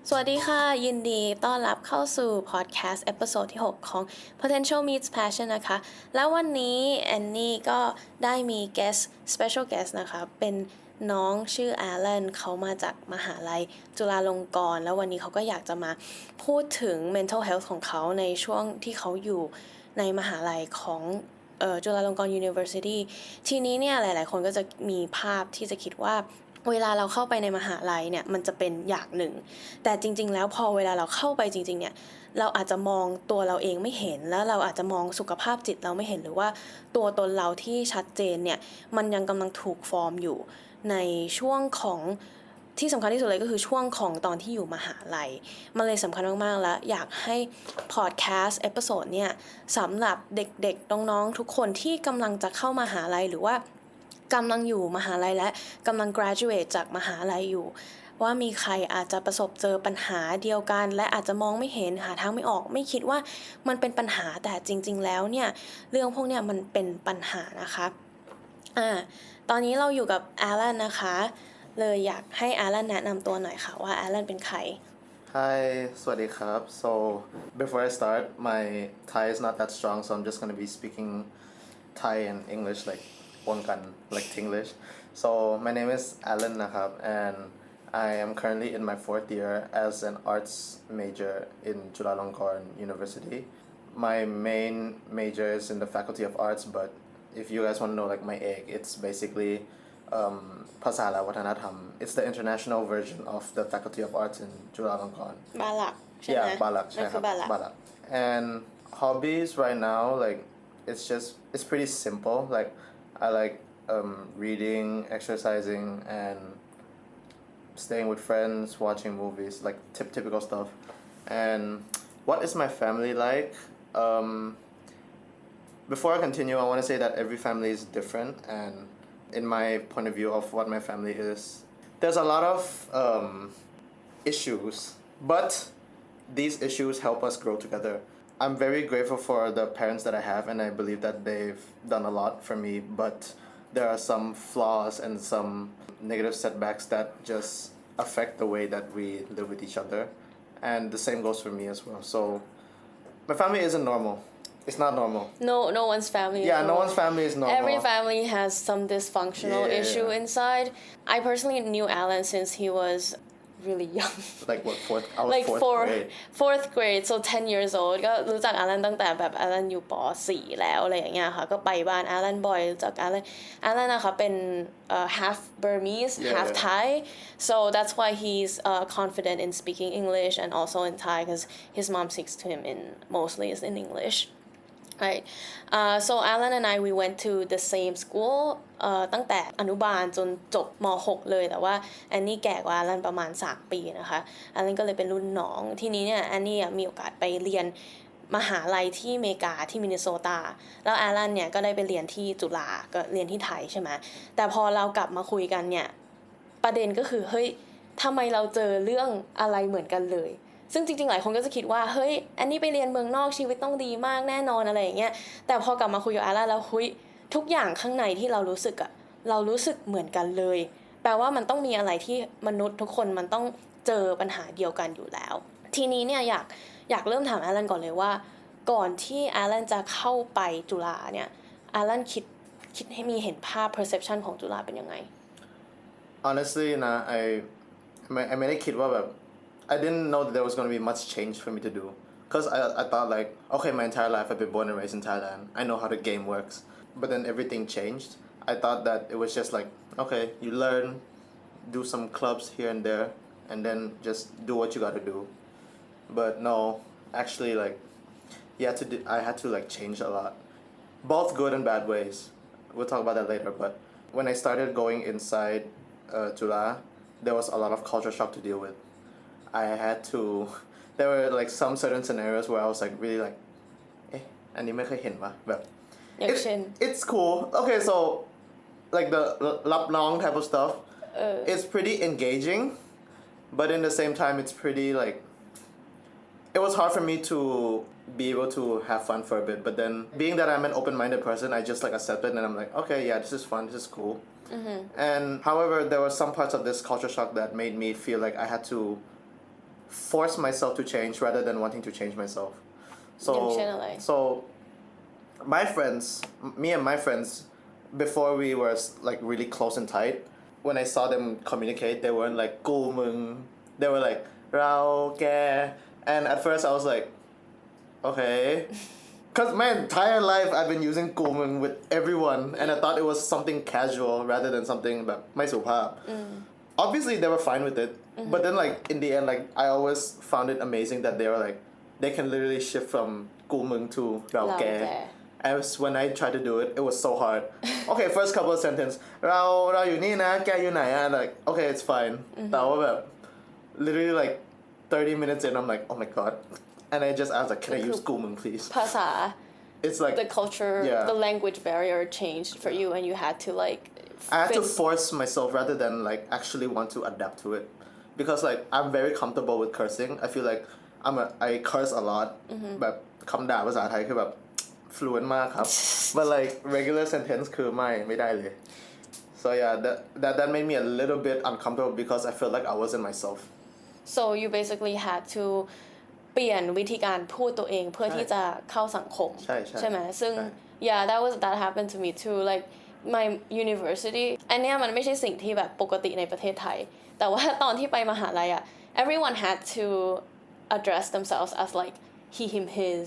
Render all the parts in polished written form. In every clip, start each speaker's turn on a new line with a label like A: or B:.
A: สวัสดีค่ะยินดีต้อนรับเข้าสู่พอดแคสต์เอพิโซดที่ 6 ของ Potential Meets Passion นะคะแล้ววันนี้แอนนี่ก็ได้มี special guest นะคะเป็นน้องชื่อแอลเลนเขามาจากมหาลัยจุฬาลงกรณ์แล้ววันนี้เขาก็อยากจะมาพูดถึง mental health ของเขาในช่วงที่เขาอยู่ในมหาลัยของจุฬาลงกรณ์ University ทีนี้เนี่ยหลายๆคนก็จะมีภาพที่จะคิดว่าเวลาเราเข้าไปในมหาลัยเนี่ยมันจะเป็นอย่างหนึ่งแต่จริงๆแล้วพอเวลาเราเข้าไปจริงๆเนี่ยเราอาจจะมองตัวเราเองไม่เห็นแล้วเราอาจจะมองสุขภาพจิตเราไม่เห็นหรือว่าตัวตนเราที่ชัดเจนเนี่ยมันยังกำลังถูกฟอร์มอยู่ในช่วงของที่สำคัญที่สุดเลยก็คือช่วงของตอนที่อยู่มหาลัยมันเลยสำคัญมากๆแล้วอยากให้พอดแคสต์เอพิโซดเนี่ยสำหรับเด็กๆน้องๆทุกคนที่กำลังจะเข้ามหาลัยหรือว่ากำลังอยู่มหาลัยและกำลัง graduate จากมหาลัยอยู่ว่ามีใครอาจจะประสบเจอปัญหาเดียวกันและอาจจะมองไม่เห็นหาทางไม่ออกไม่คิดว่ามันเป็นปัญหาแต่จริงๆแล้วเนี่ยเรื่องพวกเนี้ยมันเป็นปัญหานะคะตอนนี้เราอยู่กับแอลเลนนะคะเลยอยากให้แอลเลนแนะนำตัวหน่อยค่ะว่าแอลเลนเป็นใคร
B: Hi สวัสดีครับ So before I start my Thai is not that strong so I'm just going to be speaking Thai and English like one kan like Tinglish so my name is Alan nakab and I am currently in my 4th year as an arts major in Chulalongkorn University my main major is in the faculty of arts but if you guys want to know like my egg it's basicallyภาษาและวัฒนธรรม it's the international version of the faculty of arts in Chulalongkorn
A: บาลักใช่ไหม
B: yeah บาลักใช่ครับบาลัก and hobbies right now like it's pretty simple like I like reading exercising and staying with friends watching movies like typical stuff and what is my family like before I continue I want to say that every family is different and in my point of view of what my family is there's a lot of issues but these issues help us grow together I'm very grateful for the parents that I have and I believe that they've done a lot for me but there are some flaws and some negative setbacks that just affect the way that we live with each other and the same goes for me as well so my family isn't normal it's not normal
A: no one's family
B: yeah no one's family is normal
A: every family has some dysfunctional issue inside I personally knew Alan since he was really young
B: like what I was
A: like fourth grade so 10 years old ก็รู้จัก Alan ตั้งแต่แบบ Alan อยู่ป .4 แล้วอะไรอย่างเงี้ยค่ะก็ไปบ้าน Alan บ่อยรู้จัก Alan นะคะเป็นhalf Burmese half Thai so that's why he's confident in speaking English and also in Thai because his mom speaks to him in mostly is in English right so Alan and I we went to the same school ตั้งแต่อนุบาลจนจบม .6 เลยแต่ว่าแอนนี่แก่กว่า Alan ประมาณ3 ปีนะคะ Alan ก็เลยเป็นรุ่นน้องทีนี้เนี่ยแอนนี่มีโอกาสไปเรียนมหาลัยที่อเมริกาที่มินนิโซตาแล้ว Alan เนี่ยก็ได้ไปเรียนที่จุฬาก็เรียนที่ไทยใช่ไหมแต่พอเรากลับมาคุยกันเนี่ยประเด็นก็คือเฮ้ยทำไมเราเจอเรื่องอะไรเหมือนกันเลยซึ่งจริงๆหลายคนก็จะคิดว่าเฮ้ยอันนี้ไปเรียนเมืองนอกชีวิตต้องดีมากแน่นอนอะไรอย่างเงี้ยแต่พอกลับมาคุยกับอาร่าแล้วคุยทุกอย่างข้างในที่เรารู้สึกอะเรารู้สึกเหมือนกันเลยแปลว่ามันต้องมีอะไรที่มนุษย์ทุกคนมันต้องเจอปัญหาเดียวกันอยู่แล้วทีนี้เนี่ยอยากเริ่มถามอารันก่อนเลยว่าก่อนที่อารันจะเข้าไปจุฬาเนี่ยอารันคิดให้มีเห็นภาพ perception ของจุฬาเป็นยังไง
B: honestly นะIไม่ได้คิดว่าแบบI didn't know that there was going to be much change for me to do because I thought like okay my entire life I've been born and raised in Thailand I know how the game works but then everything changed I thought that it was just like okay you learn do some clubs here and there and then just do what you got to do but no actually like I had to like change a lot both good and bad ways we'll talk about that later but when I started going inside Chula there was a lot of culture shock to deal with I had to there were like some certain scenarios where I was like really like อันนี้ไม่เคยเห็นปะแบบ it's cool okay so like the รับน้อง type of stuff it's pretty engaging but in the same time it's pretty like it was hard for me to be able to have fun for a bit but then being that I'm an open-minded person I just like accept it and I'm like okay yeah this is fun this is cool and however there were some parts of this culture shock that made me feel like I had to force myself to change rather than wanting to change myself. So
A: อย่างเช่นอะไร
B: so my friends, me and my friends, before we were like really close and tight, when I saw them communicate, they weren't like กูมึง they were like เราแก and at first I was like okay. Because my entire life I've been using กูมึง with everyone and I thought it was something casual rather than something แบบไม่สุภาพ Obviously they were fine with it, but then like in the end, like I always found it amazing that they were like they can literally shift from กูมึง to เราแก and when I tried to do it, it was so hard. Okay, first couple of sentences เราอยู่นี่นะแกอยู่ไหนอะ and like okay, it's fine. แต่ว่าแบบ literally like 30 minutes in, I'm like oh my god, and I just asked like can I use กูมึง please?
A: ภาษา
B: It's like
A: the culture the language barrier changed for you and you had to like
B: I had to force myself rather than like actually want to adapt to it, because like I'm very comfortable with cursing. I feel like I curse a lot. แบบคำด่าภาษาไทยคือแบบ fluent มากครับ but like regular sentence คือไม่ได้เลย so yeah that made me a little bit uncomfortable because I felt like I wasn't myself.
A: so you basically had to เปลี่ยนวิธีการพูดตัวเองเพื่อที่จะเข้าสังคม ใช่ไหมซึ่ง yeah that happened to me too like my university อันเนี้ยมันไม่ใช่สิ่งที่แบบปกติในประเทศไทยแต่ว่าตอนที่ไปมหาลัยอะ everyone had to address themselves as like he him his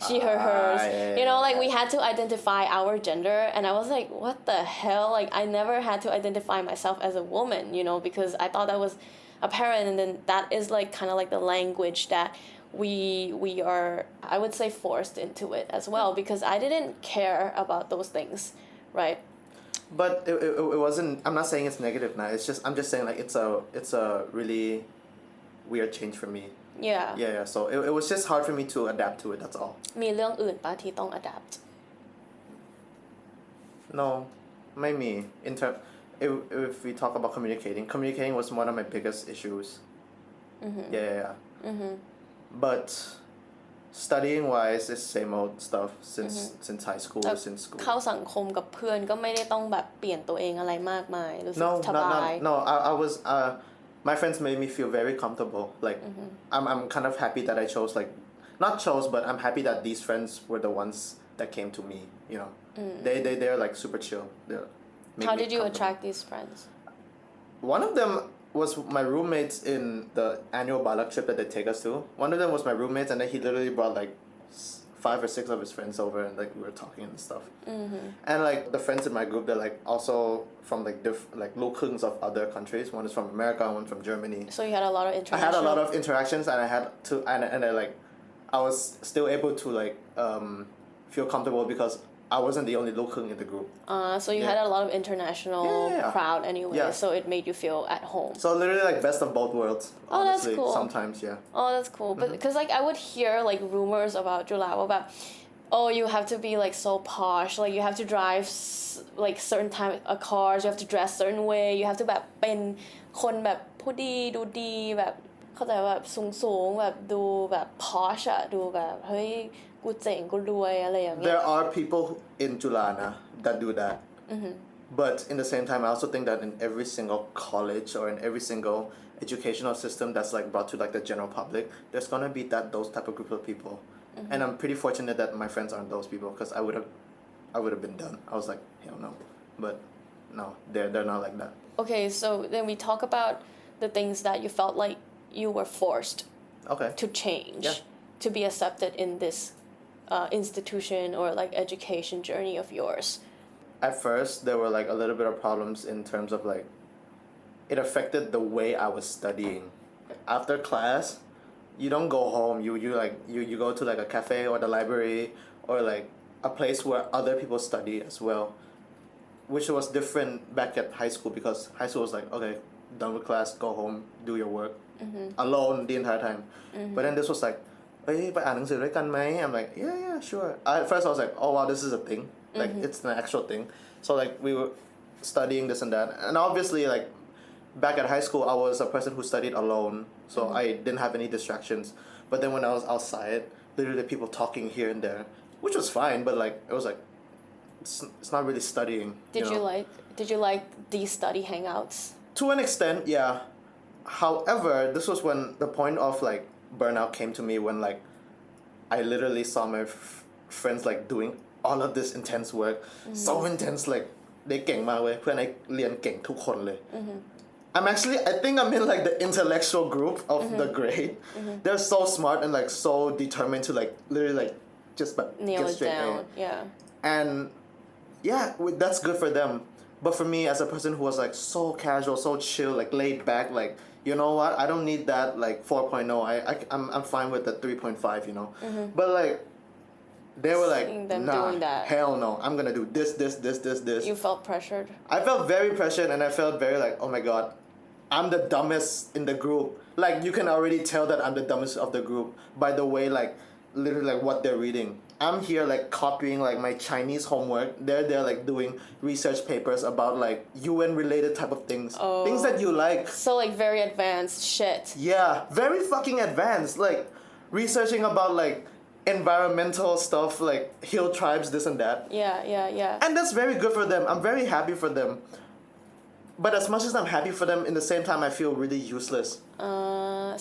A: she her hers you know like we had to identify our gender and I was like what the hell like I never had to identify myself as a woman you know because I thought that was apparent and then that is like kind of like the language that we are I would say forced into it as well because I didn't care about those things right
B: but it wasn't I'm not saying it's negative now I'm just saying like it's a really weird change for me yeah so it was just hard for me to adapt to it that's all
A: มีเรื่องอื่นปะที่ต้อง adapt
B: no ไม่มี if we talk about communicating was one of my biggest issues yeah but studying wise it's same old stuff since high school since school
A: เข้าสังคมกับเพื่อนก็ไม่ได้ต้องแบบเปลี่ยนตัวเองอะไรมากมายรู้สึกสบาย
B: no I was my friends made me feel very comfortable like I'm kind of happy that I chose like not chose but I'm happy that these friends were the ones that came to me you know they're like super chill
A: how did you attract these friends
B: one of them was my roommates in the annual Balak trip that they take us to. One of them was my roommates, and then he literally brought like 5 or 6 of his friends over, and like we were talking and stuff. And like the friends in my group, they're like also from like like local of other countries. One is from America, one from Germany.
A: So you had a lot of international.
B: I had a lot of interactions, and I had to, and I like, I was still able to like feel comfortable because I wasn't the only local in the group.
A: So you had a lot of international crowd anyway, so it made you feel at home.
B: So literally like best of both worlds.
A: Oh,
B: honestly,
A: that's cool.
B: Sometimes, yeah.
A: Oh, that's cool. But because like I would hear like rumors about July about, oh, you have to be like so posh, like you have to drive like certain type of cars, you have to dress certain way, you have to แบบเป็นคนแบบผู้ดีดูดีแบบเข้าใจว่าแบบสูงแบบดูแบบ posh อะดูแบบเฮ้ยกูเจ๋งกูรวยอะไรอย่างเงี้ย
B: There are people in Julana that do that. But in the same time, I also think that in every single college or in every single educational system that's like brought to like the general public, there's gonna be those type of group of people. And I'm pretty fortunate that my friends aren't those people because I would have been done. I was like, hell no. But no, they're not like that.
A: Okay, so then we talk about the things that you felt like you were forced to change to be accepted in this institution or like education journey of yours.
B: At first, there were like a little bit of problems in terms of like it affected the way I was studying. After class, you don't go home. You go to like a cafe or the library or like a place where other people study as well, which was different back at high school because high school was like okay, done with class, go home, do your work alone the entire time. But then this was like, hey, ไปอ่านหนังสือด้วยกันไหม I'm like yeah sure. At first I was like oh wow this is a thing. Like it's an actual thing. So like we were studying this and that. And obviously like back at high school I was a person who studied alone. So I didn't have any distractions. But then when I was outside, literally people talking here and there, which was fine, but like it was like it's not really studying.
A: Did you like these study hangouts?
B: To an extent, yeah. However, this was when the point of like burnout came to me when like I literally saw my friends like doing all of this intense work, so intense like ได้เก่งมากเว้ยเพื่อนไอ้เรียนเก่งทุกคนเลย I think I'm in like the intellectual group of the grade. They're so smart and like so determined to like literally like just but
A: nail
B: get
A: it
B: straight
A: down.
B: A.
A: Yeah.
B: And yeah, that's good for them. But for me as a person who was like so casual, so chill, like laid back, like you know what? I don't need that like 4.0. I'm fine with the 3.5, you know. But like they were like,
A: Seeing them
B: nah,
A: doing that.
B: hell no. I'm gonna do this.
A: You felt pressured.
B: I felt very pressured and I felt very like, oh my god, I'm the dumbest in the group. Like you can already tell that I'm the dumbest of the group by the way like literally like what they're reading. I'm here like copying like my Chinese homework. They're like doing research papers about like UN related type of things. Things that you like.
A: So like very advanced shit.
B: Yeah, very fucking advanced. Like researching about like environmental stuff like hill tribes, this and that.
A: Yeah.
B: And that's very good for them. I'm very happy for them. But as much as I'm happy for them, in the same time I feel really useless.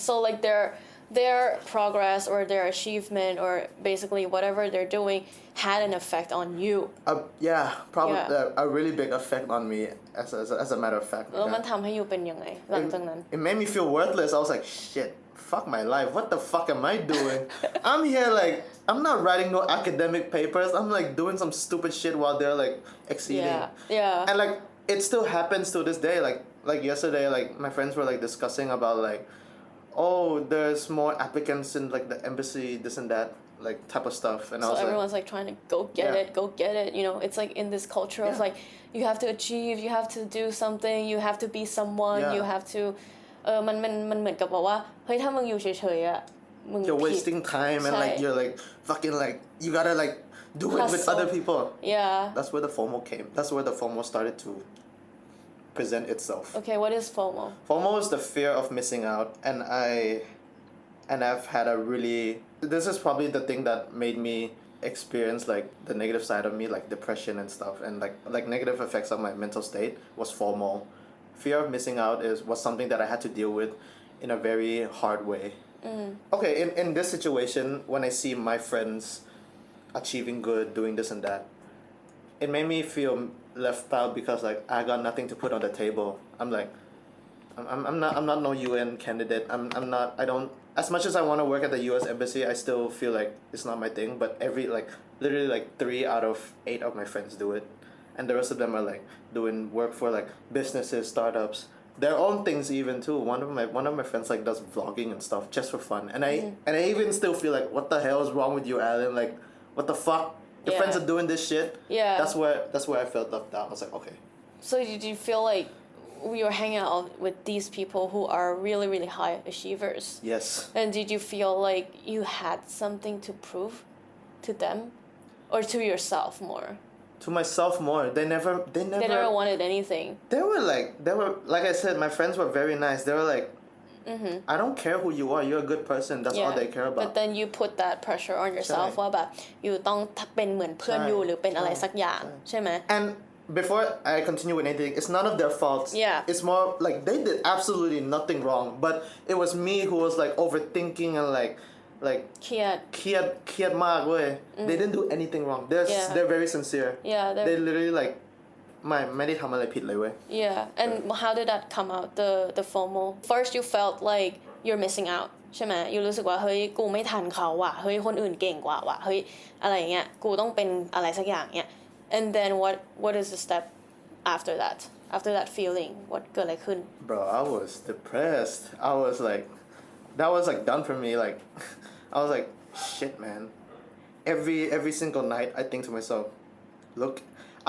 A: So like their progress or their achievement or basically whatever they're doing had an effect on you.
B: Yeah, probably
A: Yeah.
B: a really big effect on me as a matter of fact.
A: แล้วมันทำให้อยู่เป็นยังไงหลังจากนั้น
B: It made me feel worthless. I was like, shit, fuck my life. What the fuck am I doing? I'm here like, I'm not writing no academic papers. I'm like doing some stupid shit while they're like exceeding.
A: Yeah.
B: And like, it still happens to this day. Like yesterday, like my friends were like discussing about like, oh, there's more applicants in like the embassy, this and that, like type of stuff. And I
A: So
B: was
A: everyone's like trying to go get it. You know, it's like in this culture of
B: Yeah.
A: like you have to achieve, you have to do something, you have to be someone,
B: Yeah.
A: you have to มันเหมือนกับบอกว่าเฮ้ยถ้ามึงอยู่เฉยๆอ่ะมึง
B: you're
A: ผิด
B: wasting time and like
A: ใช่
B: you're like fucking like you gotta like do it with
A: Hustle.
B: other people.
A: Yeah.
B: That's where the FOMO came. That's where the FOMO started to present itself.
A: Okay, what is FOMO?
B: FOMO is the fear of missing out, and I've had a really. This is probably the thing that made me experience like the negative side of me, like depression and stuff, and like negative effects of my mental state was FOMO. Fear of missing out was something that I had to deal with in a very hard way. Okay, in this situation, when I see my friends achieving good, doing this and that, it made me feel left out because like I got nothing to put on the table. I'm like, I'm not no UN candidate. I'm not. I don't. As much as I want to work at the U.S. Embassy, I still feel like it's not my thing. But literally like 3 out of 8 of my friends do it, and the rest of them are like doing work for like businesses, startups, their own things even too. One of my friends like does vlogging and stuff just for fun, and I even still feel like, what the hell is wrong with you, Alan? Like, what the fuck? Your friends are doing this shit.
A: Yeah.
B: That's where I felt left out. I was like, okay.
A: So did you feel like we were hanging out with these people who are really, really high achievers?
B: Yes.
A: And did you feel like you had something to prove to them or to yourself more?
B: To myself more. They never
A: They never wanted anything.
B: They were like I said, my friends were very nice. They were like, I don't care who you are. You're a good person. That's all they care about.
A: But then you put that pressure on yourself ว่าแบบอยู่ต้องเป็นเหมือนเพื่อนอยู่หรือเป็นอะไรสักอย่างใช่ไหม
B: And before I continue with anything, it's none of their fault.
A: Yeah.
B: It's more like they did absolutely nothing wrong, but it was me who was like overthinking and like
A: เครียด
B: เครียดมากเว้ย They didn't do anything wrong. They're very sincere.
A: Yeah,
B: they literally like ไม่ได้ทำอะไรผิดเลยเว้ย
A: Yeah, and how did that come out? The FOMO. First, you felt like you're missing out. ใช่ไหมยูรู้สึกว่าเฮ้ยกูไม่ทันเขาว่ะเฮ้ยคนอื่นเก่งกว่าว่ะเฮ้ยอะไรเงี้ยกูต้องเป็นอะไรสักอย่างเงี้ย and then what is the step after that feeling what เกิดอะไรขึ้น
B: Bro, I was depressed. I was like, that was like done for me. Like, I was like, shit, man. Every single night, I think to myself, look,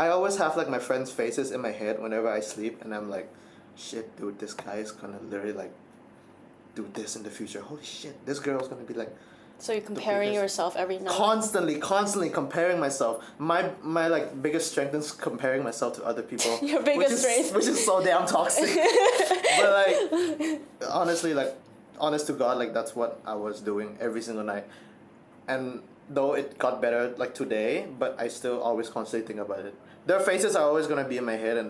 B: I always have like my friends' faces in my head whenever I sleep, and I'm like, shit, dude, this guy is gonna literally like do this in the future. Holy shit, this girl's gonna be like.
A: So you're comparing yourself every night.
B: Constantly comparing myself. My like biggest strength is comparing myself to other people.
A: Your biggest strength.
B: Which is so damn toxic. But like, honestly, like, honest to God, like that's what I was doing every single night. And though it got better like today, but I still always constantly think about it. Their faces are always gonna be in my head, and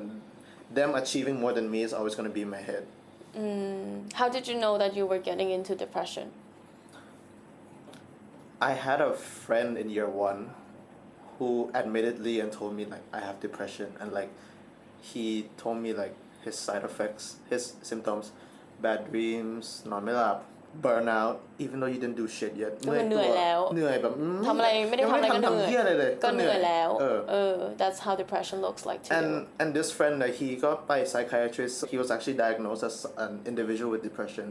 B: them achieving more than me is always gonna be in my head.
A: How did you know that you were getting into depression?
B: I had a friend in year one who admittedly and told me like I have depression and like he told me like his side effects, his symptoms, bad dreams, นอนไม่หลับ burnout, even though you didn't do shit yet.
A: ก็เหนื่อยแล้ว
B: เหนื่อยแบบ
A: ทำอะไรไม่ได้ทำอะไรก็เหนื่อย
B: ทำเหี้ยอะไรเลย
A: ก็เหนื่อยแล้ว That's how depression looks like to you.
B: And this friend like he got by a psychiatrist. He was actually diagnosed as an individual with depression.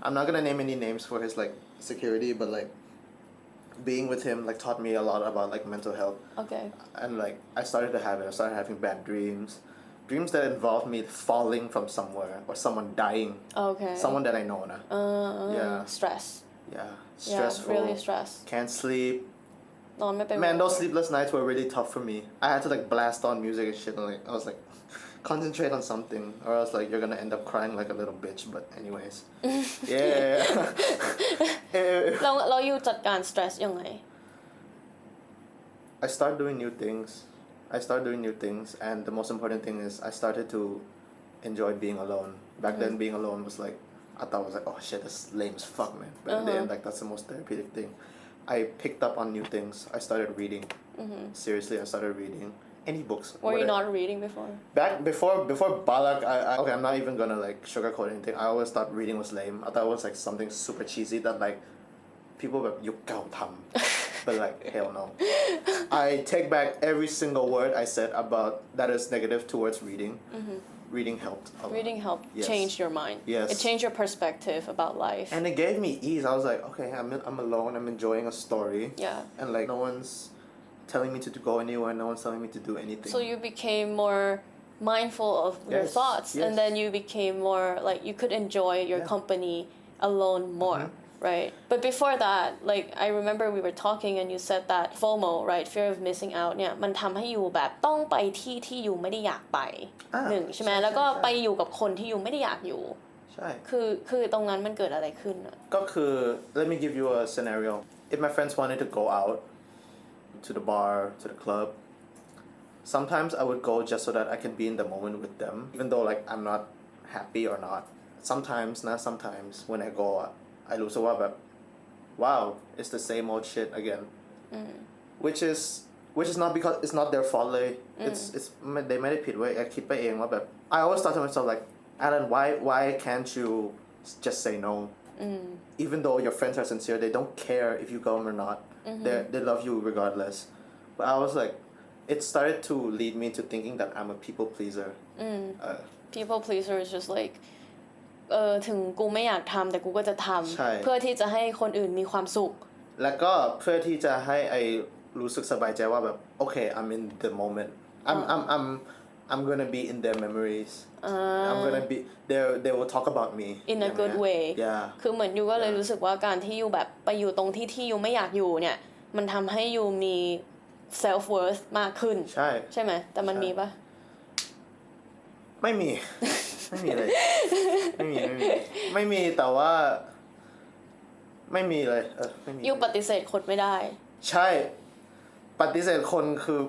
B: I'm not gonna name any names for his like security, but like being with him like taught me a lot about like mental health.
A: Okay.
B: And like I started to have it. I started having bad dreams. Dreams that involved me falling from somewhere or someone dying.
A: Okay.
B: Someone that I know now. Yeah.
A: Stress.
B: Yeah. Stressful.
A: Yeah, really stress.
B: Can't sleep.
A: นอนไม่เป็น
B: Man, those sleepless nights were really tough for me. I had to like blast on music and shit and like I was like concentrate on something or else like you're gonna end up crying like a little bitch. But anyways. Yeah.
A: เราอยู่จัดการ stress ยังไง
B: I started doing new things. And the most important thing is I started to enjoy being alone. Back then being alone was like I thought it was like, oh shit, that's lame as fuck, man. But in the end, like that's the most therapeutic thing. I picked up on new things. I started reading. Seriously, I started reading any books.
A: Were you not reading before?
B: Back before Balak, okay, I'm not even gonna like sugarcoat anything. I always thought reading was lame. I thought it was like something super cheesy that like peopleแบบยุคเก่าทำ but like hell no. I take back every single word I said about that is negative towards reading. Reading helped a lot.
A: Reading helped
B: Yes.
A: change your mind.
B: Yes.
A: It changed your perspective about life.
B: And it gave me ease. I was like, okay, I'm alone. I'm enjoying a story.
A: Yeah.
B: And like no one's telling me to go anywhere. No one's telling me to do anything.
A: So you became more mindful of your
B: Yes,
A: thoughts,
B: yes.
A: and then you became more like you could enjoy your company alone more. Right. But before that, like I remember we were talking and you said that FOMO, right, fear of missing out เนี่ยมันทำให้อยู่แบบต้องไปที่ที่อยู่ไม่ได้อยากไปหนึ่งใช่ไหมแล้วก็ไปอยู่กับคนที่อยู่ไม่ได้อยากอยู่
B: ใช่
A: คือตรงนั้นมันเกิดอะไรขึ้นอะ
B: ก็คือ let me give you a scenario. If my friends wanted to go out to the bar, to the club, sometimes I would go just so that I can be in the moment with them, even though like I'm not happy or not. Sometimes when I go, I lose a lot, but wow, it's the same old shit again. Which is not because it's not their fault. It's they made it ผิดเว้ย I คิดไปเองว่าแบบ I always thought to myself like, Alan, why can't you just say no? Even though your friends are sincere, they don't care if you go or not. They love you regardless. But I was like, it started to lead me to thinking that I'm a people pleaser.
A: People pleaser is just like ถึงกูไม่อยากทำแต่กูก็จะท
B: ใช่
A: ำเพื่อที่จะให้คนอื่นมีความสุข
B: แล้วก็เพื่อที่จะให้ไอรู้สึกสบายใจว่าแบบ okay, I'm in the moment. I'm gonna be in their memories. I'm gonna be they will talk about me.
A: in a good way
B: Yeah.
A: คือเหมือนยูก็เลยรู้สึกว่าการที่ยูแบบไปอยู่ตรงที่ที่ยูไม่อยากอยู่เนี่ยมันทำให้ยูมี self worth มากขึ้น ใช่ไหมแต่มันมีปะ
B: ไม่มี ไม่มีเลยไม่มีแต่ว่าไม่มีเลยไม่มี
A: ยูปฏิเสธคนไม่ได้
B: ใช่ปฏิเสธคนคือ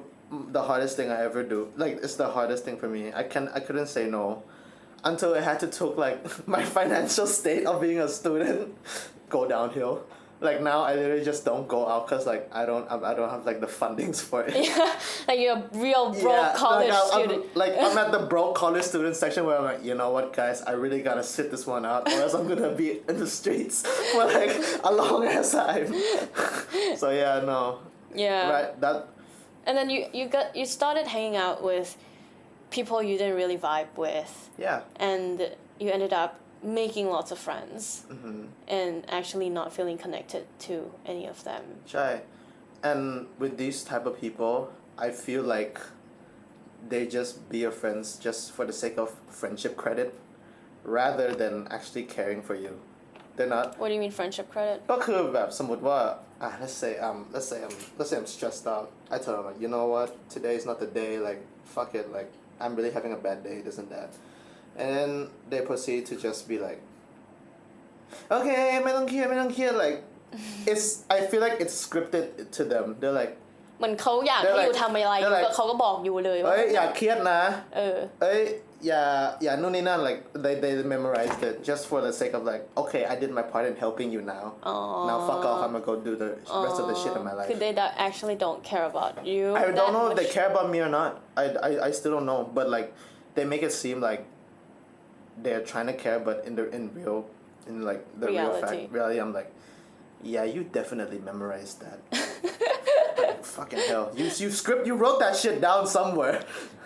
B: the hardest thing I ever do like it's the hardest thing for me I couldn't say no until I had to took like my financial state of being a student go downhill like now I literally just don't go out because like I don't have like the fundings for it.
A: Like you're a real broke college student.
B: I'm at the broke college student section where I'm like, you know what, guys, I really gotta sit this one out, or else I'm gonna be in the streets for like a long ass time. So yeah, no.
A: Yeah.
B: Right. That.
A: And then you started hanging out with people you didn't really vibe with.
B: Yeah.
A: And you ended up making lots of friends and actually not feeling connected to any of them.
B: ใช่ and with these type of people I feel like they just be your friends just for the sake of friendship credit rather than actually caring for you. They're not.
A: What do you mean friendship credit?
B: ก็คือแบบสมมติว่า let's say I'm stressed out. I tell them like, you know what, today is not the day, like fuck it, like I'm really having a bad day, this and that. And then they proceed to just be like, okay, ไม่ต้องเครียด like I feel like it's scripted to them. They're like,
A: เหมือนเขาอยากให้
B: They're
A: อยู่
B: like-
A: ทำอะไร
B: they're like
A: ก็เขาก็บอกอยู่เลยว่า
B: เอ้ยอย่าเครียดนะ
A: เออ
B: เอ้ยอย่านู่นนี่นั่น like they memorized it just for the sake of like okay I did my part in helping you now now fuck off I'm gonna go do the rest of the shit in my life
A: คือ they actually don't care about you
B: I
A: that
B: don't know if they
A: much.
B: care about me or not I still don't know but like they make it seem like they're trying to care but in like the real fact reality I'm like yeah you definitely memorized that like, fucking hell you wrote that shit down somewhere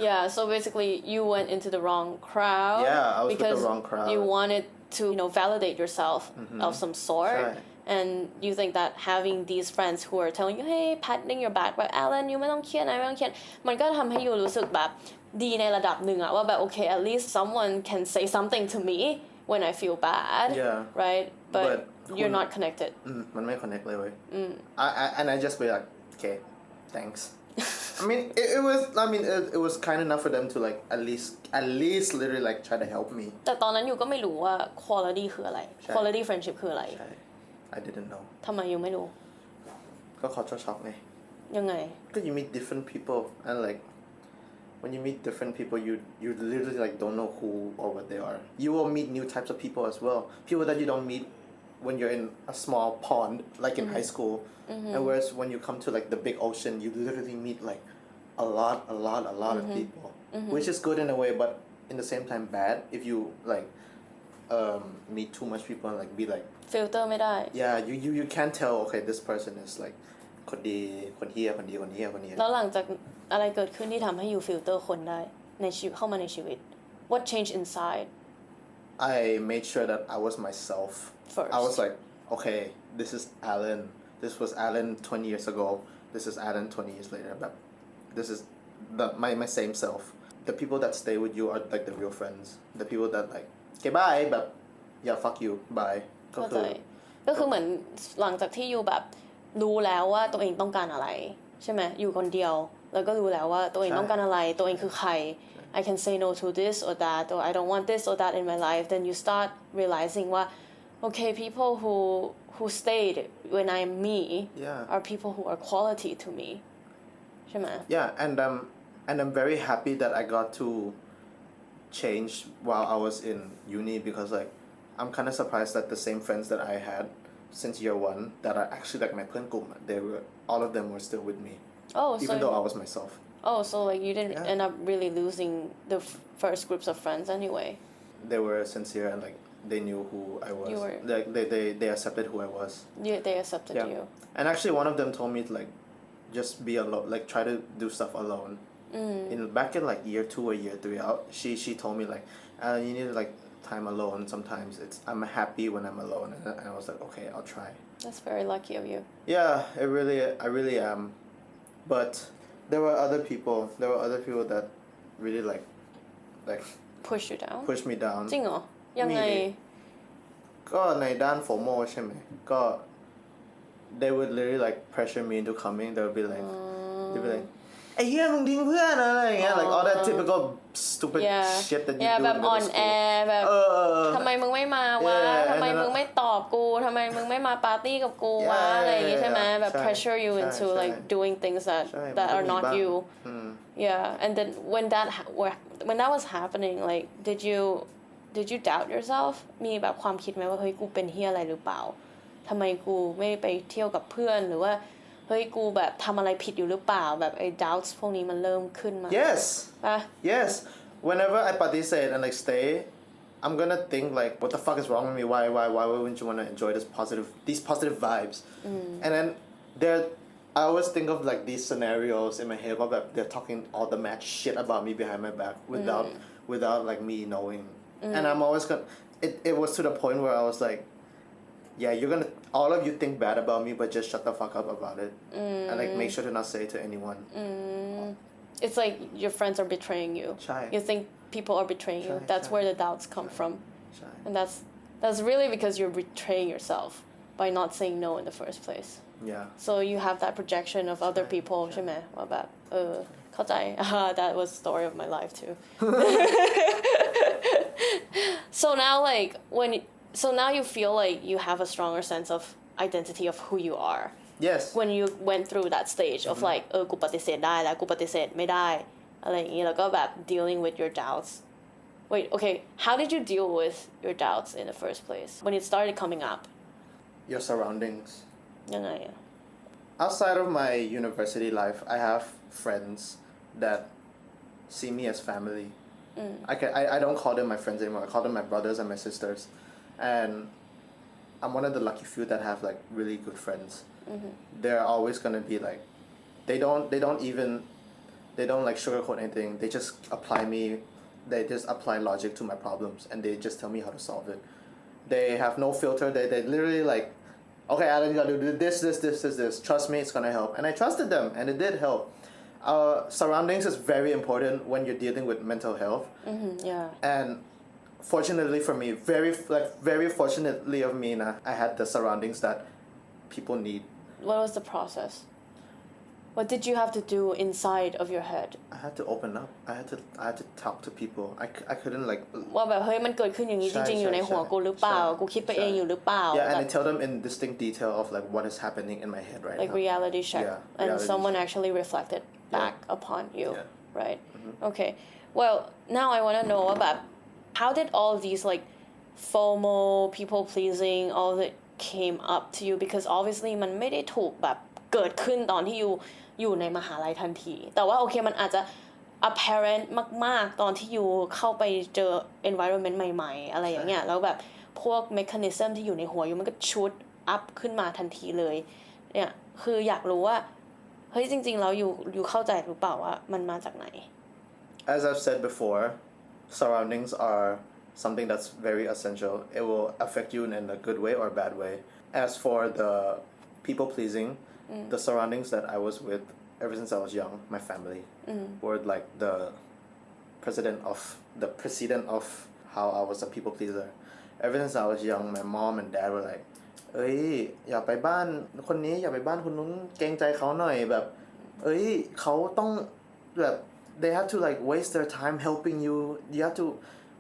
A: Yeah, so basically you went into the wrong crowd.
B: Yeah, I was with the
A: because
B: wrong crowd.
A: you wanted to, validate yourself of some sort.
B: Right.
A: And you think that having these friends who are telling you, hey, patting your back, but Alan, you ไม่ต้องเครียดนะไม่ต้องเครียดมันก็ทำให้youรู้สึกแบบดีในระดับหนึ่งอะว่าแบบ okay, at least someone can say something to me when I feel bad.
B: Yeah.
A: Right? But you're
B: who-
A: not connected.
B: มันไม่ connect เลยเว้ยand I just be like okay thanks I mean it was kind enough for them to like at least literally like try to help me
A: แต่ตอนนั้นอยู่ก็ไม่รู้ว่า quality คืออะไร
B: ใช่
A: quality friendship คืออะไร
B: ใช่ I didn't know
A: ทำไมอยู่ไม่รู้
B: ก็culture shockไง
A: ยังไง
B: because you meet different people and like when you meet different people you literally like don't know who or what they are you will meet new types of people as well people that you don't meet when you're in a small pond like in high school and whereas when you come to like the big ocean you literally meet like a lot of people which is good in a way but in the same time bad if you like meet too much people and like be like
A: ฟิลเตอร์ไม่ได้
B: yeah you can't tell okay this person is like คนดีคนเฮียคนดีคนเฮียคนเฮีย
A: แล้วหลังจากอะไรเกิดขึ้นที่ทำให้อยู่ฟิลเตอร์คนได้ในชีวิตเข้ามาในชีวิต What changed inside
B: I made sure that I was myself
A: First.
B: I was like okay this is Alan this was Alan 20 years ago this is Alan 20 years later but this is my same self the people that stay with you are like the real friends the people that like okay bye แบบ yeah fuck you bye ก็
A: เข้า
B: คื
A: ใจ
B: อ
A: ก็คือเหมือนหลังจากที่อยู่แบบรู้แล้วว่าตัวเองต้องการอะไรใช่ไหมอยู่คนเดียวแล้วก็รู้แล้วว่าตัวเองต้องการอะไรตัวเองคือใคร I can say no to this or that or I don't want this or that in my life then you start realizing ว่า okay people who stayed when I'm me
B: Yeah.
A: are people who are quality to me ใช่ไหม
B: Yeah, and I'm very happy that I got to change while I was in uni because like I'm kind of surprised that the same friends that I had since year one that are actually like my เพื่อนกลุ่ม all of them were still with me
A: oh
B: even
A: so
B: though I was myself
A: so like you didn't
B: Yeah.
A: end up really losing the first groups of friends anyway
B: they were sincere and like they knew who I was
A: You were-
B: like they accepted who I was
A: they accepted
B: yeah
A: you
B: and actually one of them told me to like just be alone like try to do stuff alone back in like year 2 or year 3 she told me like you need like time alone sometimes I'm happy when I'm alone and I was like okay I'll try
A: that's very lucky of you
B: yeah I really am but there were other people that really like
A: push you down
B: push me down
A: จริงเหรอยังไง
B: มีดิ ก็ในด้าน FOMO ใช่ไหมก็ they would literally like pressure me into coming they would be like they'd be like ไอ้เหี้ยมึงทิ้งเพื่อนอะไรอย่างเงี้ย like all that typical stupid shit that you do
A: แบบ
B: in
A: อ่อน
B: middle
A: แอ
B: school
A: แบบทำไมมึงไม่มาวะ
B: Yeah,
A: ทำไม
B: and then
A: มึงไม่ตอบกูทำไมมึงไม่มาปาร์ตี้กับกูวะ
B: Yeah,
A: อะไรอย่างงี้ใช่ไหม
B: yeah,
A: แบบ
B: ใช่
A: pressure you
B: ใช่
A: into
B: ใช่
A: like doing things that
B: ใช่
A: that
B: มัน
A: are
B: ก็มี
A: not
B: บ้าง
A: you yeah and then when that was happening like did you doubt yourself มีแบบความคิดไหมว่าเฮ้ยกูเป็นเหี้ยอะไรหรือเปล่าทำไมกูไม่ไปเที่ยวกับเพื่อนหรือว่าเฮ้ยกูแบบทำอะไรผิดอยู่หรือเปล่าแบบไอ้ doubts พวกนี้มันเริ่มขึ้นมา
B: yes
A: ป่ะ
B: yes whenever I participate and like stay I'm gonna think like what the fuck is wrong with me why wouldn't you want to enjoy these positive vibes and then I always think of like these scenarios in my head about they're talking all the mad shit about me behind my back without like me knowing and I'm always gonna it was to the point where I was like yeah you're gonna all of you think bad about me but just shut the fuck up about it and like make sure to not say it to anyone
A: it's like your friends are betraying you
B: ใช่
A: you think people are betraying you
B: ใช่
A: that's
B: ใช่
A: where the doubts come from
B: ใช่
A: and that's really because you're betraying yourself by not saying no in the first place
B: yeah
A: so you have that projection of other people ใช่ไหมว่าแบบเข้าใจ that was the story of my life too so now like so now you feel like you have a stronger sense of identity of who you are
B: yes
A: when you went through that stage of like กูปฏิเสธได้แล้วกูปฏิเสธไม่ได้อะไรอย่างนี้แล้วก็แบบ dealing with your doubts wait okay how did you deal with your doubts in the first place when it started coming up
B: your surroundings
A: ยังไงอะ
B: outside of my university life I have friends that see me as family I don't call them my friends anymore I call them my brothers and my sisters and I'm one of the lucky few that have like really good friends they're always gonna be like they don't like sugarcoat anything they just apply logic to my problems and they just tell me how to solve it they have no filter they literally like okay Alan you gotta do this trust me it's gonna help and I trusted them and it did help surroundings is very important when you're dealing with mental health
A: yeah
B: and fortunately for me very fortunately of me I had the surroundings that people need
A: what was the process what did you have to do inside of your head
B: I had to open up I had to talk to people I couldn't like
A: ว่าแบบเฮ้ยมันเกิดขึ้นอย่างนี้จริงๆอยู่ในหัวกูหรือเปล่ากูคิดไปเองอยู่หรือเปล่า
B: yeah and I tell them in distinct detail of like what is happening in my head right
A: like
B: now
A: reality check
B: yeah,
A: and
B: reality
A: someone
B: check.
A: actually reflected back upon you
B: Yeah.
A: right okay well now I want to know about how did all these like FOMO people pleasing all that came up to you because obviously มันไม่ได้ถูกแบบเกิดขึ้นตอนที่อยู่ในมหาลัยทันทีแต่ว่าโอเคมันอาจจะ apparent มากๆตอนที่อยู่เข้าไปเจอ environment ใหม่ๆอะไรอย่างเงี้ยแล้วแบบพวก mechanism ที่อยู่ในหัวอยู่มันก็ชุด up ขึ้นมาทันทีเลยเนี่ยคืออยากรู้ว่าเฮ้ยจริงๆแล้วอยู่เข้าใจหรือเปล่าว่ามันมาจากไหน
B: as I've said before surroundings are something that's very essential it will affect you in a good way or a bad way as for the people pleasing the surroundings that I was with ever since I was young my family were like the precedent of how I was a people pleaser ever since I was young my mom and dad were like เอ้ยอย่าไปบ้านคนนี้อย่าไปบ้านคนนู้นเกรงใจเขาหน่อยแบบเอ้ยเขาต้องแบบ they have to like waste their time helping you you have to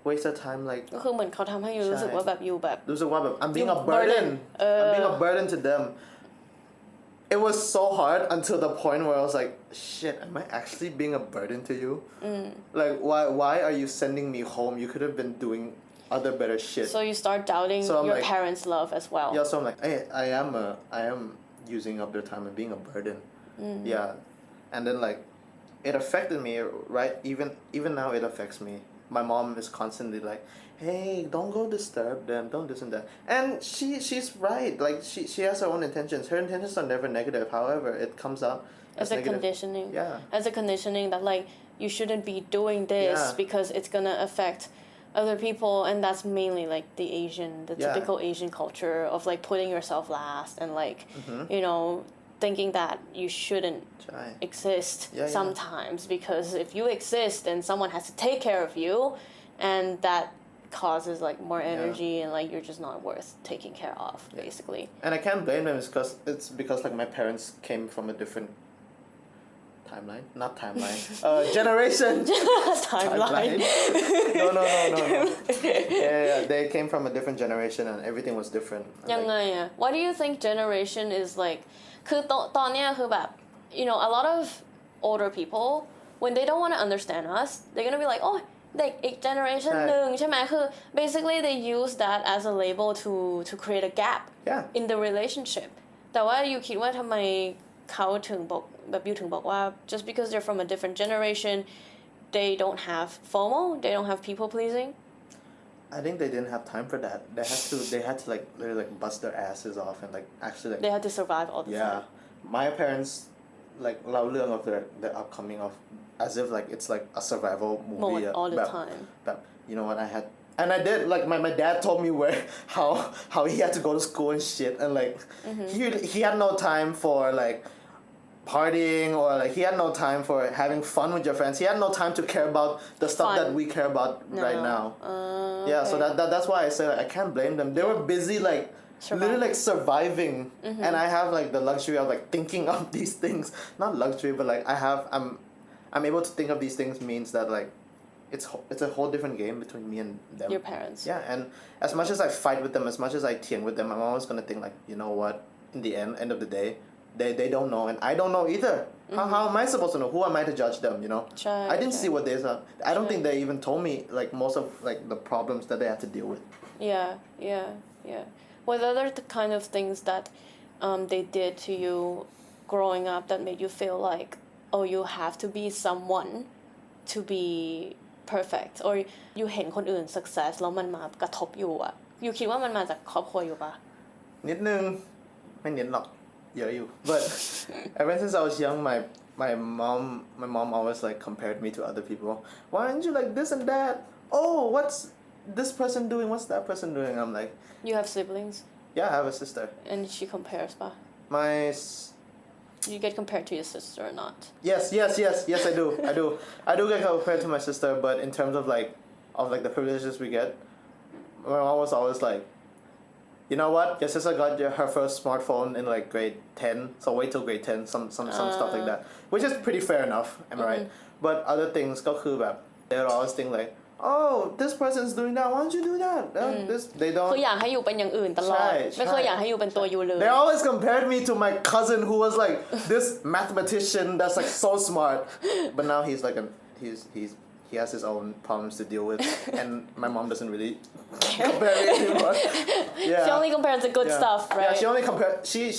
B: waste their time like
A: ก็คือเหมือนเขาทำให้อยู่รู้สึกว่าแบบอยู่แบบ
B: รู้สึกว่าแบบ I'm being a burden I'm being a burden to them it was so hard until the point where I was like shit am I actually being a burden to you like why are you sending me home you could have been doing other better shit
A: so you start doubting your
B: like,
A: parents' love as well
B: yeah so I'm like hey I am using up their time and being a burden yeah and then like it affected me right even now it affects me my mom is constantly like hey don't go disturb them don't this and that and she's right like she has her own intentions her intentions are never negative however it comes out
A: as a
B: negative.
A: conditioning
B: yeah
A: as a conditioning that like you shouldn't be doing this because it's gonna affect other people and that's mainly like the typical Asian culture of like putting yourself last and like you know thinking that you shouldn't exist sometimes because if you exist then someone has to take care of you and that causes like more energy and like you're just not worth taking care of basically
B: and I can't blame them it's because like my parents came from a different generation
A: timeline
B: no yeah they came from a different generation and everything was different
A: ยังไงอะ Why do you think generation is like คือตอนเนี้ยคือแบบ you know a lot of older people when they don't want to understand us they're gonna be like oh เด็กอีก generation หนึ่งใช่ไหมคือ basically they use that as a label to create a gap in the relationship แต่ว่าอยู่คิดว่าทำไมเขาถึงบอกแบบอยู่ถึงบอกว่า just because they're from a different generation they don't have FOMO they don't have people pleasing
B: I think they didn't have time for that they had to like literally like bust their asses off and like actually like
A: they had to survive all the time
B: my parents like เล่าเรื่อง of their upcoming of as if like it's like a survival movie
A: all the time
B: but you know what I had and I did like my dad told me where how he had to go to school and shit and like he had no time for like partying or like he had no time for having fun with your friends he had no time to care about the stuff that we care about right now yeah so that's why I say like I can't blame them they were busy like literally like surviving and I have like the luxury of like thinking of these things not luxury but like I'm able to think of these things means that like it's a whole different game between me and them
A: your parents
B: yeah and as much as I fight with them as much as I เถียง with them I'm always gonna think like you know what in the end of the day they don't know and I don't know either. How am I supposed to know? Who am I to judge them, you know? I didn't see what they said. I don't think they even told me like most of like the problems that they had to deal with.
A: Yeah. What other kind of things that they did to you growing up that made you feel like, oh, you have to be someone to be perfect, or you เห็นคนอื่น success แล้วมันมากระทบอยู่อะyouคิดว่ามันมาจากครอบครัวอยู่ปะ
B: นิดนึงไม่นิดหรอกเยอะอยู่ but ever since I was young my mom always like compared me to other people. Why aren't you like this and that? Oh, what's this person doing? What's that person doing? I'm like,
A: you have siblings?
B: Yeah, I have a sister.
A: And she compares ปะ You get compared to your sister or not?
B: Yes, I do get compared to my sister, but in terms of like the privileges we get, my mom was always like, you know what? Your sister got her first smartphone in like grade 10, so wait till grade 10, some stuff like that, which is pretty fair enough, am I right? But other things ก็คือแบบ they'll always think like, oh, this person's doing that, why don't you do that? This they don't.
A: คืออยากให้อยู่เป็นอย่างอื่นตลอดไม่เคยอยากให้อยู่เป็นตัวอยู่เลย
B: They always compared me to my cousin who was like this mathematician that's like so smart, but now he's like he has his own problems to deal with, and my mom doesn't really compare me anymore. Yeah.
A: She only compares the good stuff, right?
B: Yeah, she only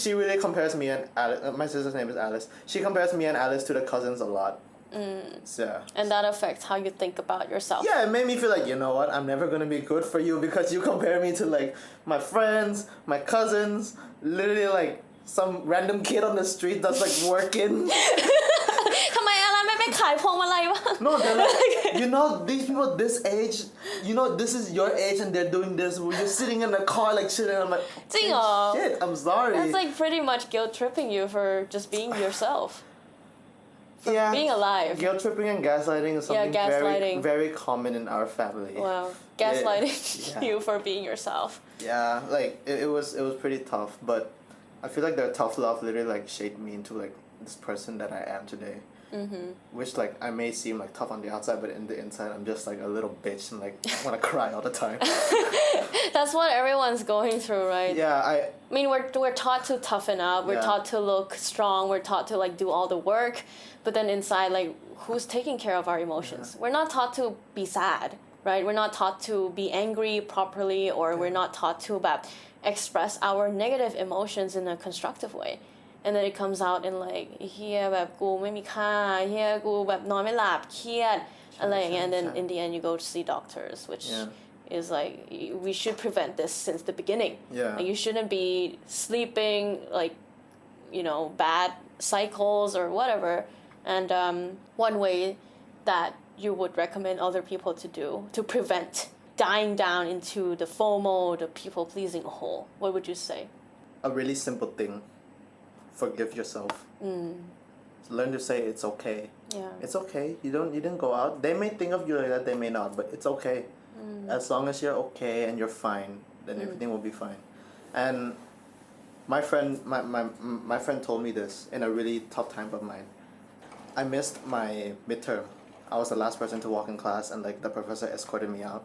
B: she really compares me and Alice. My sister's name is Alice. She compares me and Alice to the cousins a lot. So,
A: and that affects how you think about yourself.
B: Yeah, it made me feel like, you know what, I'm never gonna be good for you because you compare me to like my friends, my cousins, literally like some random kid on the street that's like working.
A: ทำไมอะไรไม่ไปขายพวงมาลัยวะ
B: No, they're like, you know, these people this age, you know, this is your age and they're doing this. You're sitting in a car like shit, and I'm like,
A: จริงเหรอ
B: shit, I'm sorry.
A: That's like pretty much guilt tripping you for just being yourself.
B: Yeah.
A: Being alive.
B: Guilt tripping and gaslighting is something
A: gaslighting.
B: very common in our family.
A: Wow. Gaslighting
B: Yeah.
A: you for being yourself.
B: Yeah, like it was pretty tough, but I feel like their tough love literally like shaped me into like this person that I am today. Which like I may seem like tough on the outside, but in the inside I'm just like a little bitch and like want to cry all the time.
A: That's what everyone's going through, right?
B: Yeah, I
A: mean, we're taught to toughen up. We're
B: Yeah.
A: taught to look strong. We're taught to like do all the work, but then inside, like, who's taking care of our emotions? We're not taught to be sad, right? We're not taught to be angry properly, or we're not taught to express our negative emotions in a constructive way. And then it comes out in like เฮียแบบกูไม่มีค่าเฮียกูแบบนอนไม่หลับเครียดอะไรอย่างเงี้ย and then in the end you go to see doctors, which is like we should prevent this since the beginning. Like, you shouldn't be sleeping like, you know, bad cycles or whatever. And one way that you would recommend other people to do to prevent dying down into the FOMO, the people pleasing hole, what would you say?
B: A really simple thing. Forgive yourself. Learn to say it's okay.
A: Yeah.
B: It's okay. You didn't go out. They may think of you like that, they may not, but it's okay. As long as you're okay and you're fine, then everything will be fine. And my friend told me this in a really tough time of mine. I missed my midterm. I was the last person to walk in class, and like the professor escorted me out.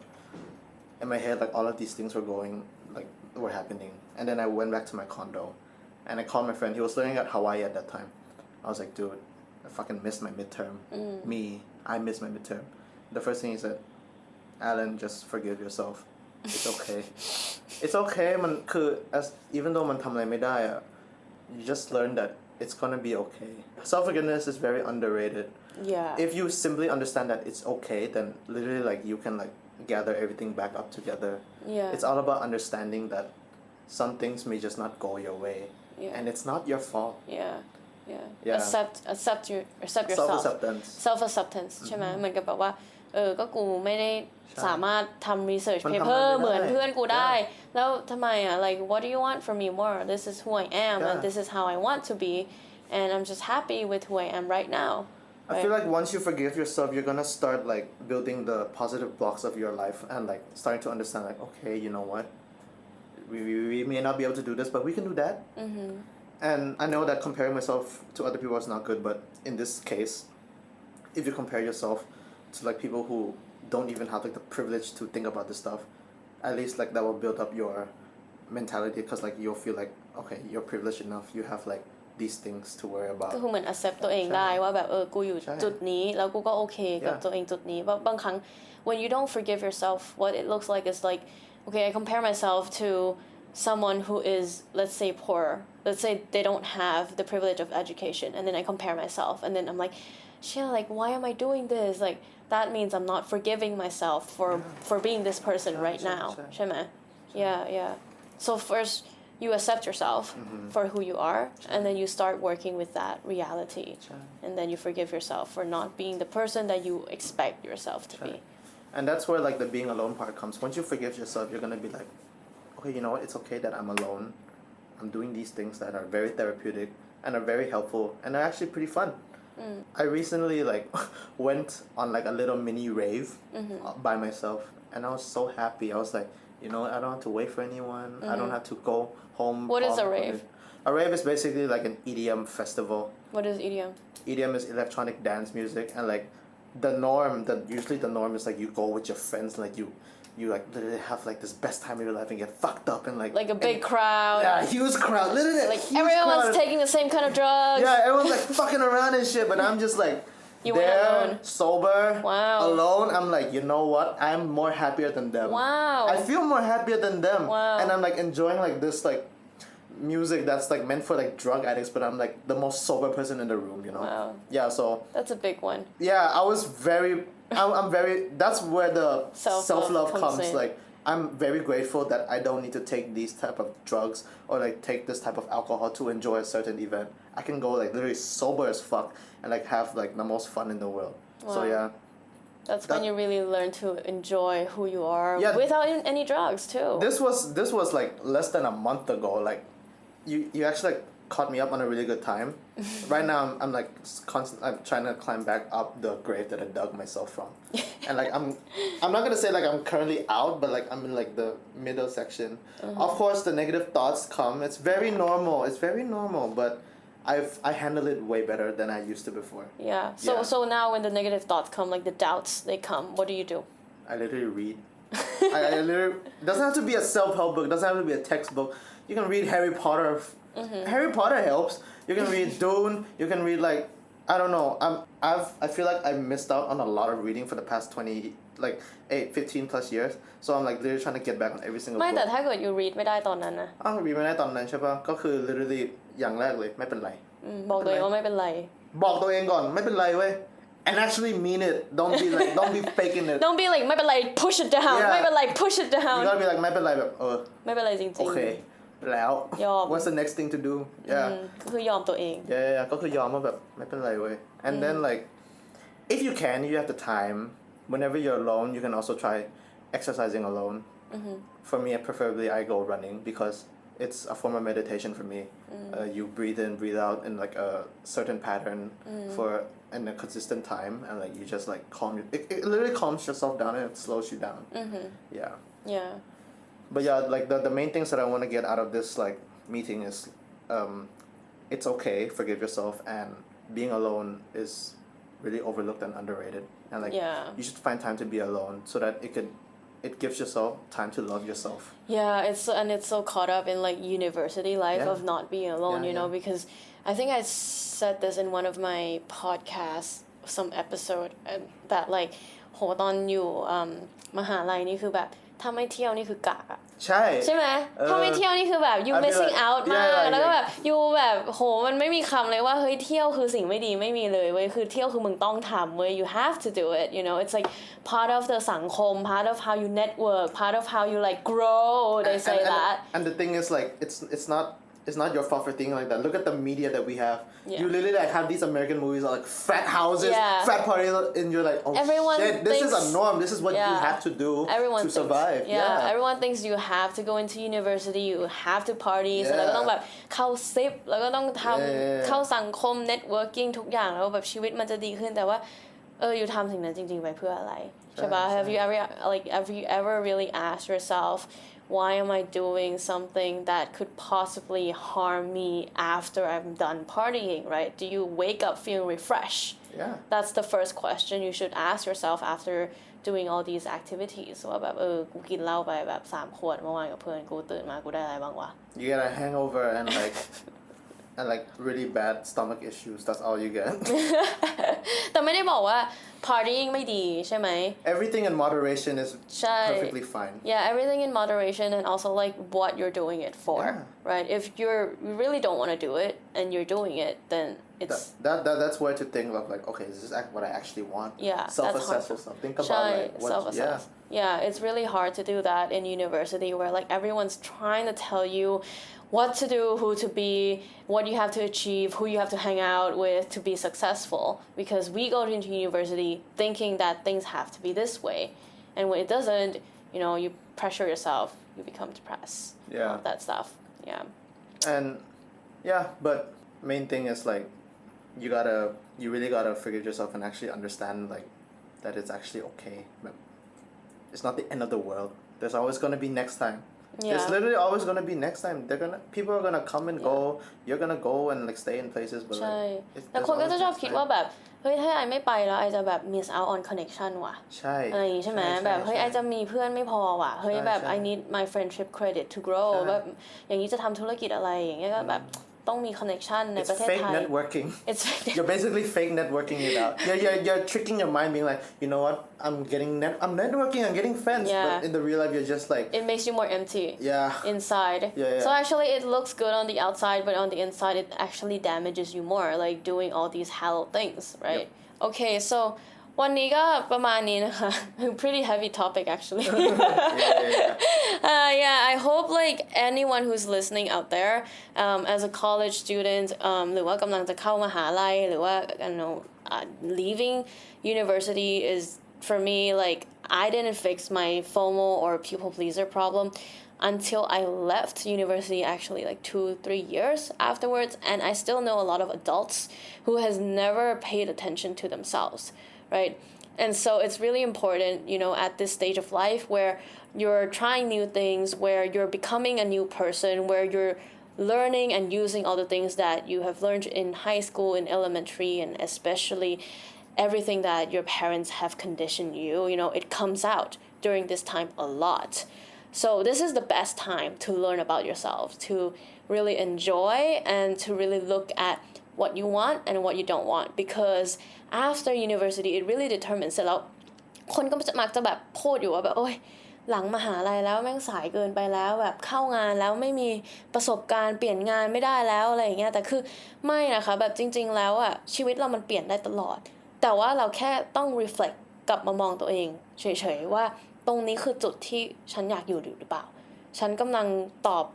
B: In my head, like all of these things were happening. And then I went back to my condo. And I called my friend. He was living at Hawaii at that time. I was like, dude, I fucking missed my midterm. I missed my midterm. The first thing he said, Alan, just forgive yourself. It's okay. It's okay. Even though มันทำอะไรไม่ได้อะ you just learn that it's gonna be okay. Self-forgiveness is very underrated.
A: Yeah.
B: If you simply understand that it's okay, then literally like you can like gather everything back up together.
A: Yeah.
B: It's all about understanding that some things may just not go your way.
A: Yeah.
B: And it's not your fault.
A: Yeah. Accept yourself.
B: Self-acceptance.
A: ใช่ไหมเหมือนกับแบบว่าก็กูไม่ได้สามารถทำ research paper เหมือนเพื่อนกูได้แล้วทำไมอ่ะ like what do you want from me more? This is who I am and this is how I want to be, and I'm just happy with who I am right now.
B: I feel like once you forgive yourself, you're gonna start like building the positive blocks of your life and like starting to understand like, okay, you know what, we may not be able to do this, but we can do that. And I know that comparing myself to other people is not good, but in this case, if you compare yourself to like people who don't even have like the privilege to think about this stuff, at least like that will build up your mentality, because like you'll feel like, okay, you're privileged enough, you have like these things to worry about
A: ก็คือเหมือน accept ตัวเองได้ว่าแบบกูอยู่จุดนี้แล้วกูก็โอเคกับ
B: Yeah.
A: ตัวเองจุดนี้บางครั้ง when you don't forgive yourself what it looks like is like okay I compare myself to someone who is let's say poor let's say they don't have the privilege of education and then I compare myself and then I'm like shit like why am I doing this like that means I'm not forgiving myself for being this person right now ใช่ไหม yeah so first you accept yourself for who you are and then you start working with that reality and then you forgive yourself for not being the person that you expect yourself to be
B: and that's where like the being alone part comes once you forgive yourself you're gonna be like okay you know what it's okay that I'm alone I'm doing these things that are very therapeutic and are very helpful and are actually pretty fun I recently like went on like a little mini rave by myself and I was so happy I was like you know I don't have to wait for anyone I don't have to go home
A: what is a rave
B: a rave is basically like an EDM festival
A: what is EDM
B: EDM is electronic dance music and like usually the norm is like you go with your friends like you like literally have like this best time of your life and get fucked up and like
A: a big crowd
B: yeah huge crowd literally
A: like everyone's taking the same kind of drugs
B: yeah everyone's like fucking around and shit but I'm just like
A: you went alone
B: sober alone I'm like you know what I'm more happier than them
A: wow
B: I feel more happier than them
A: wow
B: and I'm like enjoying like this like music that's like meant for like drug addicts but I'm like the most sober person in the room you know
A: wow
B: yeah so
A: that's a big one
B: yeah I was very I'm very that's where the self-love comes like I'm very grateful that I don't need to take these type of drugs or like take this type of alcohol to enjoy a certain event I can go like literally sober as fuck and like have like the most fun in the world wow. So yeah
A: that's when you really learn to enjoy who you are without any drugs too
B: this was like less than a month ago like you actually like caught me up on a really good time right now I'm like I'm trying to climb back up the grave that I dug myself from and like I'm not gonna say like I'm currently out but like I'm in like the middle section of course the negative thoughts come it's very normal but I handle it way better than I used to before
A: so now when the negative thoughts come like the doubts they come what do you do
B: I literally read I literally doesn't have to be a self-help book doesn't have to be a textbook you can read Harry Potter Harry Potter helps you can read Dune you can read like I don't know I feel like I missed out on a lot of reading for the past 20 like 15 plus years so I'm like literally trying to get back on every single book
A: ไม่แต่ถ้าเกิด you read ไม่ได้ตอนนั้นนะ
B: read ไม่ได้ตอนนั้นใช่ปะก็คือ literally อย่างแรกเลยไม่เป็นไร
A: บอกตัวเองว่าไม่เป็นไร
B: บอกตัวเองก่อนไม่เป็นไรเว้ยand actually mean it don't be faking it
A: don't be like ไม่เป็นไร push it down ไม่เป็นไร push it down
B: you gotta be like ไม่เป็นไรแบบ
A: ไม่เป็นไรจริงๆ
B: okay แล้ว what's the next thing to do
A: ก็คือยอมตัวเอง
B: ก็คือยอมว่าแบบไม่เป็นไรเว้ย and then like if you can you have the time whenever you're alone you can also try exercising alone for me preferably I go running because it's a form of meditation for me you breathe in breathe out in like a certain pattern for in a consistent time and like you just like it literally calms yourself down and it slows you down yeah but yeah like the main things that I want to get out of this like meeting is it's okay forgive yourself and being alone is really overlooked and underrated and like you should find time to be alone so that it gives yourself time to love yourself
A: it's so caught up in like university life of not being alone you know because I think I said this in one of my podcasts some episode that like โหตอนอยู่มหาลัยนี่คือแบบถ้าไม่เที่ยวนี่คือกากอะใช่ไหมถ้าไม่เที่ยวนี่คือแบบ you missing out มากแล้วก็แบบ you แบบโหมันไม่มีคำเลยว่าเฮ้ยเที่ยวคือสิ่งไม่ดีไม่มีเลยเว้ยคือเที่ยวคือมึงต้องทำเว้ย you have to do it you know it's like part of the สังคม part of how you network part of how you like grow they say that
B: and the thing is like it's not your fault for thinking like that. Look at the media that we have. You literally like have these American movies like frat houses, frat parties, and you're like, oh shit, this is a norm. This is what you have to do to survive.
A: Everyone thinks you have to go into university, you have to party. แล้วก็ต้องแบบเข้าซิปแล้วก็ต้องทำเข้าสังคม networking ทุกอย่างแล้วแบบชีวิตมันจะดีขึ้นแต่ว่าอยู่ทำสิ่งนั้นจริงๆไปเพื่ออะไรใช่ปะ Have you ever really asked yourself why am I doing something that could possibly harm me after I'm done partying, right? Do you wake up feeling refreshed? That's the first question you should ask yourself after doing all these activities ว่าแบบกูกินเหล้าไปแบบ3 ขวดเมื่อวานกับเพื่อนกูตื่นมากูได้อะไรบ้างวะ
B: You get a hangover and like and like really bad stomach issues. That's all you get.
A: แต่ไม่ได้บอกว่า partying ไม่ดีใช่ไหม
B: Everything in moderation is
A: ใช่
B: perfectly fine.
A: Yeah, everything in moderation and also like what you're doing it for, right? If you really don't want to do it and you're doing it, then it's
B: that's where to think of like, okay, is this what I actually want?
A: Yeah,
B: self-assess yourself. Think about like what,
A: self-assess. Yeah, it's really hard to do that in university where like everyone's trying to tell you what to do, who to be, what you have to achieve, who you have to hang out with to be successful. Because we go into university thinking that things have to be this way. And when it doesn't, you pressure yourself, you become depressed.
B: Yeah.
A: All that stuff. Yeah.
B: And yeah, but main thing is like you really gotta forgive yourself and actually understand like that it's actually okay. But it's not the end of the world. There's always gonna be next time.
A: Yeah.
B: There's literally always gonna be next time. People are gonna come and go. You're gonna go and like stay in places, but
A: ใช่
B: like
A: แต่คนก็จะชอบคิดว่าแบบเฮ้ยถ้าไอไม่ไปแล้วไอจะแบบ miss out on connection ว่ะ
B: ใช่
A: อะไรอย่างงี้ใช่ไหมแบบเฮ้ยไอจะมีเพื่อนไม่พอว่ะเฮ้ยแบบ I need my friendship credit to grow แบบอย่างนี้จะทำธุรกิจอะไรอย่างเงี้ยก็แบบต้องมี connection ในประเทศไทย
B: It's fake networking.
A: It's fake
B: You're basically fake networking it out. You're tricking your mind being like, you know what? I'm networking, I'm getting friends.
A: Yeah.
B: But in the real life, you're just like,
A: it makes you more empty
B: yeah.
A: inside.
B: Yeah.
A: So actually it looks good on the outside, but on the inside it actually damages you more, like doing all these hollow things, right? Okay, so วันนี้ก็ประมาณนี้นะคะ pretty heavy topic actually. Yeah, I hope like anyone who's listening out there, as a college student, หรือว่ากำลังจะเข้ามหาลัยหรือว่า leaving university is for me like I didn't fix my FOMO or people pleaser problem until I left university actually like 2-3 years afterwards, and I still know a lot of adults who has never paid attention to themselves, right? And so it's really important, at this stage of life where you're trying new things, where you're becoming a new person, where you're learning and using all the things that you have learned in high school, in elementary, and especially everything that your parents have conditioned you, it comes out during this time a lot. So this is the best time to learn about yourself, to really enjoy and to really look at what you want and what you don't want, because after university it really determines เสร็จแล้วคนก็มักจะแบบพูดอยู่ว่าแบบโอ๊ยหลังมหาลัยแล้วแม่งสายเกินไปแล้วแบบเข้างานแล้วไม่มีประสบการณ์เปลี่ยนงานไม่ได้แล้วอะไรอย่างเงี้ยแต่คือไม่นะคะแบบจริงๆแล้วอ่ะชีวิตเรามันเปลี่ยนได้ตลอดแต่ว่าเราแค่ต้อง reflect กลับมามองตัวเองเฉยๆว่าตรงนี้คือจุดที่ฉันอยากอยู่หรือเปล่าฉันกำลังตอบ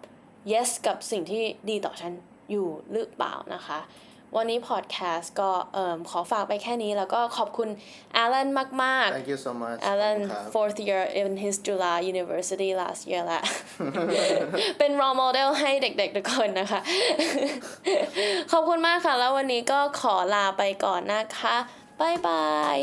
A: yes กับสิ่งที่ดีต่อฉันอยู่หรือเปล่านะคะวันนี้พอดแคสต์ก็ขอฝากไปแค่นี้แล้วก็ขอบคุณ Alan มากๆ
B: Thank you so much.
A: Alan fourth year in his Juฬา University last year ละ เป็น role model ให้เด็กๆทุกคนนะคะ ขอบคุณมากค่ะแล้ววันนี้ก็ขอลาไปก่อนนะคะบ๊ายบาย